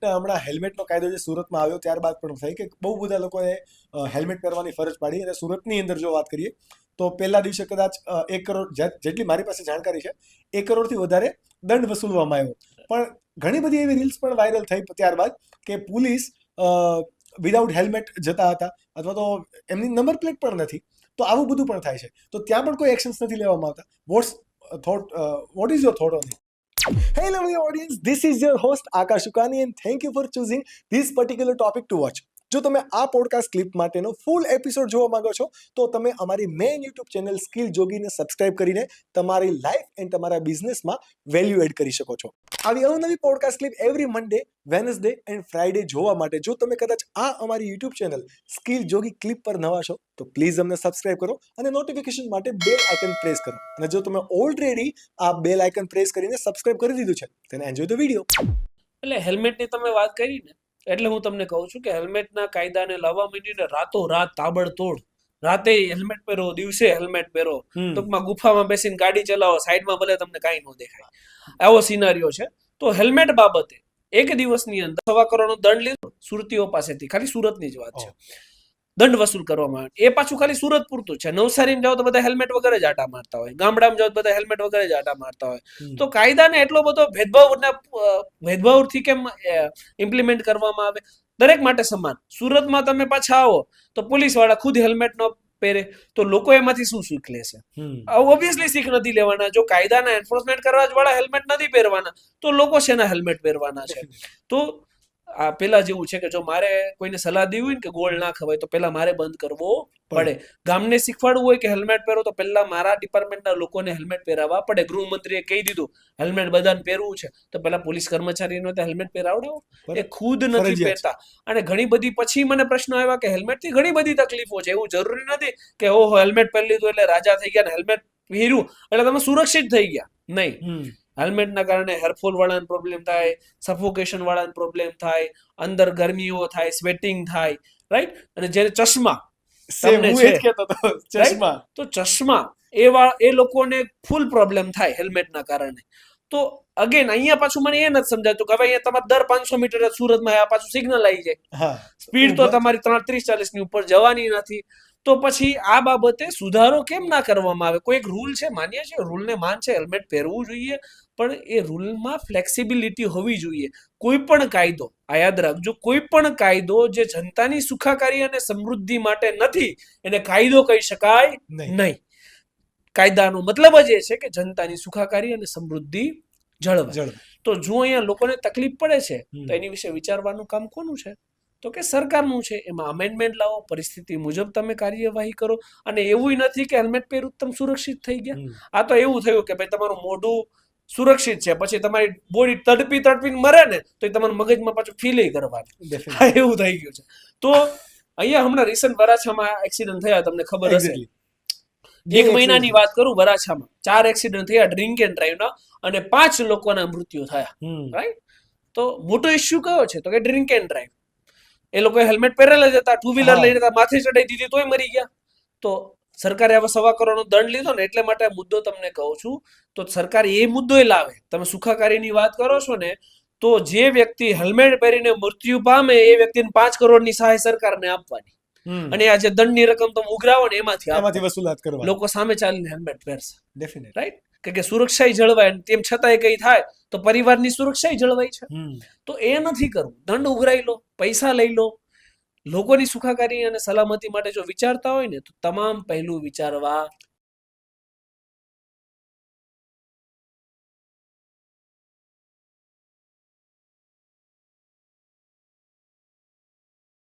હમણાં હેલ્મેટનો કાયદો જે સુરતમાં આવ્યો ત્યારબાદ પણ થઈ કે બહુ બધા લોકોએ હેલ્મેટ પહેરવાની ફરજ પાડી. અને સુરતની અંદર જો વાત કરીએ તો પહેલા દિવસે કદાચ 1 કરોડ, જેટલી મારી પાસે જાણકારી છે, 1 કરોડથી વધારે દંડ વસૂલવામાં આવ્યો. પણ ઘણી બધી એવી રીલ્સ પણ વાયરલ થઈ ત્યારબાદ કે પોલીસ વિધાઉટ હેલ્મેટ જતા હતા અથવા તો એમની નંબર પ્લેટ પણ નથી. તો આવું બધું પણ થાય છે. તો ત્યાં પણ કોઈ એક્શન્સ નથી લેવામાં આવતા. What is your thought on it? Hey lovely audience, this is your host Akash Ukani and thank you for choosing this particular topic to watch. જો તમે આ પોડકાસ્ટ ક્લિપ માટેનો ફૂલ એપિસોડ જોવા માંગો છો તો તમે અમારી મેઇન યુટ્યુબ ચેનલ સ્કિલ જોગીને સબસ્ક્રાઇબ કરીને તમારી લાઈફ એન્ડ તમારા બિઝનેસમાં વેલ્યુ એડ કરી શકો છો. આવી અવનવી podcast clip every Monday, Wednesday and Friday જોવા માટે જો તમે કદાચ આ અમારી યુટ્યુબ ચેનલ સ્કિલ જોગી ક્લિપ પર નવા છો તો પ્લીઝ અમને સબસ્ક્રાઇબ કરો અને નોટિફિકેશન માટે બેલ આઇકન પ્રેસ કરો. અને જો તમે ઓલરેડી આ બેલ આઇકન પ્રેસ કરીને સબસ્ક્રાઇબ કરી દીધું છે then enjoy the video. એટલે હેલ્મેટની તમે વાત કરી ને, એટલે હું તમને કહું છું કે હેલ્મેટના કાયદાને લાવવા માંડીને રાતોરાત તાબડતોડ, રાતે હેલ્મેટ પહેરો, દિવસે હેલ્મેટ પહેરો, ટૂંકમાં ગુફામાં બેસીને ગાડી ચલાવો, સાઈડમાં ભલે તમને કાંઈ ન દેખાય, આવો સિનારીઓ છે. તો હેલ્મેટ બાબતે એક દિવસની અંદર 1.25 કરોડનો દંડ લીધો સુરતીઓ પાસેથી. ખાલી સુરતની જ વાત છે, દંડ વસૂલ કરવામાં આવે. એ પાછું ખાલી સુરત પૂરતું છે. નવસારીમાં જાઓ તો બધા હેલ્મેટ વગર જ આટા મારતા હોય, ગામડામાં જાઓ તો બધા હેલ્મેટ વગર જ આટા મારતા હોય. તો કાયદાને એટલો બધો ભેદભાવથી કેમ ઇમ્પ્લિમેન્ટ કરવામાં આવે? દરેક માટે સમાન. સુરતમાં તમે પાછા આવો તો પોલીસ વાળા ખુદ હેલ્મેટ ન પહેરે તો લોકો એમાંથી શું શીખ લેશે? ઓબ્વિયસલી શીખ નથી લેવાના. જો કાયદાના એન્ફોર્સમેન્ટ કરવા જ વાળા હેલ્મેટ નથી પહેરવાના તો લોકો શેના હેલ્મેટ પહેરવાના છે? તો આ પેલા જેવું છે કે જો મારે કોઈને સલાહ દેવી હોય ને કે ગોળ ના ખવાય તો પેલા મારે બંધ કરવો પડે. ગામને શીખવાડવું હોય કે હેલ્મેટ પહેરો તો પેલા મારા ડિપાર્ટમેન્ટના લોકોને હેલ્મેટ પહેરાવવા પડે. ગૃહમંત્રીએ કહી દીધું હેલ્મેટ બધાને પહેરવું છે તો પેલા પોલીસ કર્મચારીનો તો હેલ્મેટ પહેરાવડાવો. એ ખુદ નથી પહેરતા. અને ઘણી બધી પછી મને પ્રશ્નો આવ્યા કે હેલ્મેટથી ઘણી બધી તકલીફો છે. એવું જરૂરી નથી કે ઓહો હેલ્મેટ પહેરી લીધું એટલે રાજા થઈ ગયા ને હેલ્મેટ પહેર્યું એટલે તમે સુરક્ષિત થઈ ગયા. નહીં. હેલ્મેટના કારણે હેરફોલ વાળાને પ્રોબ્લેમ થાય, સફોકેશન વાળાને પ્રોબ્લેમ થાય, અંદર ગરમીઓ થાય, સ્વેટિંગ થાય, રાઈટ? અને જ્યારે ચશ્મા તો ચશ્મા એ લોકોને ફૂલ પ્રોબ્લેમ થાય હેલ્મેટના કારણે. તો અગેન અહીંયા પાછું મને એ નથી સમજાતું કે હવે અહીંયા તમારે દર 500 મીટર સુરતમાં આ પાછું સિગ્નલ આવી જાય, સ્પીડ તો તમારી 30-40 ની ઉપર જવાની નથી. તો પછી આ બાબતે સુધારો કેમ ના કરવામાં આવે? કોઈ એક રૂલ છે, માન્ય છે, રૂલને માન છે, હેલ્મેટ પહેરવું જોઈએ, પણ એ રૂલમાં ફ્લેક્સિબિલિટી હોવી જોઈએ. કોઈ પણ કાયદો, આ યાદ રાખજો, કોઈ પણ કાયદો જે જનતાની સુખાકારી અને સમૃદ્ધિ માટે નથી એને કાયદો કહી શકાય નહીં. કાયદાનો મતલબ જ એ છે કે જનતાની સુખાકારી અને સમૃદ્ધિ જળવાય. તો જો અહીંયા લોકોને તકલીફ પડે છે તો એની વિશે વિચારવાનું કામ કોનું છે? તો કે સરકારનું છે. એમાં અમેન્ડમેન્ટ લાવો, પરિસ્થિતિ મુજબ તમે કાર્યવાહી કરો. અને એવું નથી કે હેલ્મેટ પહેરું તમે સુરક્ષિત થઈ ગયા. આ તો એવું થયું કે ભાઈ તમારું મોઢું સુરક્ષિત છે, પછી તમારી બોડી તડપીને મરે ને તો એ તમારા મગજમાં પાછું ફીલ કરવાનું, એવું થઈ ગયું છે. તો અહીંયા હમણાં રિસન્ટ વરાછામાં એક્સિડન્ટ થયા, તમને ખબર હશે. 1 મહિનાની વાત કરું, વરાછામાં 4 એક્સિડન્ટ થયા ડ્રિંક એન્ડ ડ્રાઈવના અને 5 લોકોના મૃત્યુ થયા. રાઈટ? તો મોટો ઇસ્યુ કયો છે? તો કે ડ્રિંક એન્ડ ડ્રાઈવ. એ લોકો હેલ્મેટ પહેરેલા જ હતા, 2 વ્હીલર લઈને માથે ચડાઈ દીધી તોય મરી ગયા. તો સરકારે હવે 1.25 કરોડનો દંડ લીધો ને, એટલે માટે આ મુદ્દો તમને કહું છું. તો સરકાર એ મુદ્દો લાવે. તમે સુખાકારીની વાત કરો છો ને, તો જે વ્યક્તિ હેલ્મેટ પહેરીને મૃત્યુ પામે એ વ્યક્તિને 5 કરોડની સહાય સરકારને આપવાની. અને આ જે દંડની રકમ તમે ઉઘરાવો ને એમાંથી વસૂલાત કરવા. લોકો સામે ચાલીને હેલ્મેટ પહેરશે. ડેફિનેટ. રાઈટ? કે સુરક્ષા જળવાય. તેમ છતાંય કઈ થાય તો પરિવારની સુરક્ષા જળવાય છે. તો એ નથી કરવું. દંડ ઉઘરાઈ લો, પૈસા લઈ લો. લોકોની સુખાકારી અને સલામતી માટે જો વિચારતા હોય ને તો તમામ પહેલું વિચારવા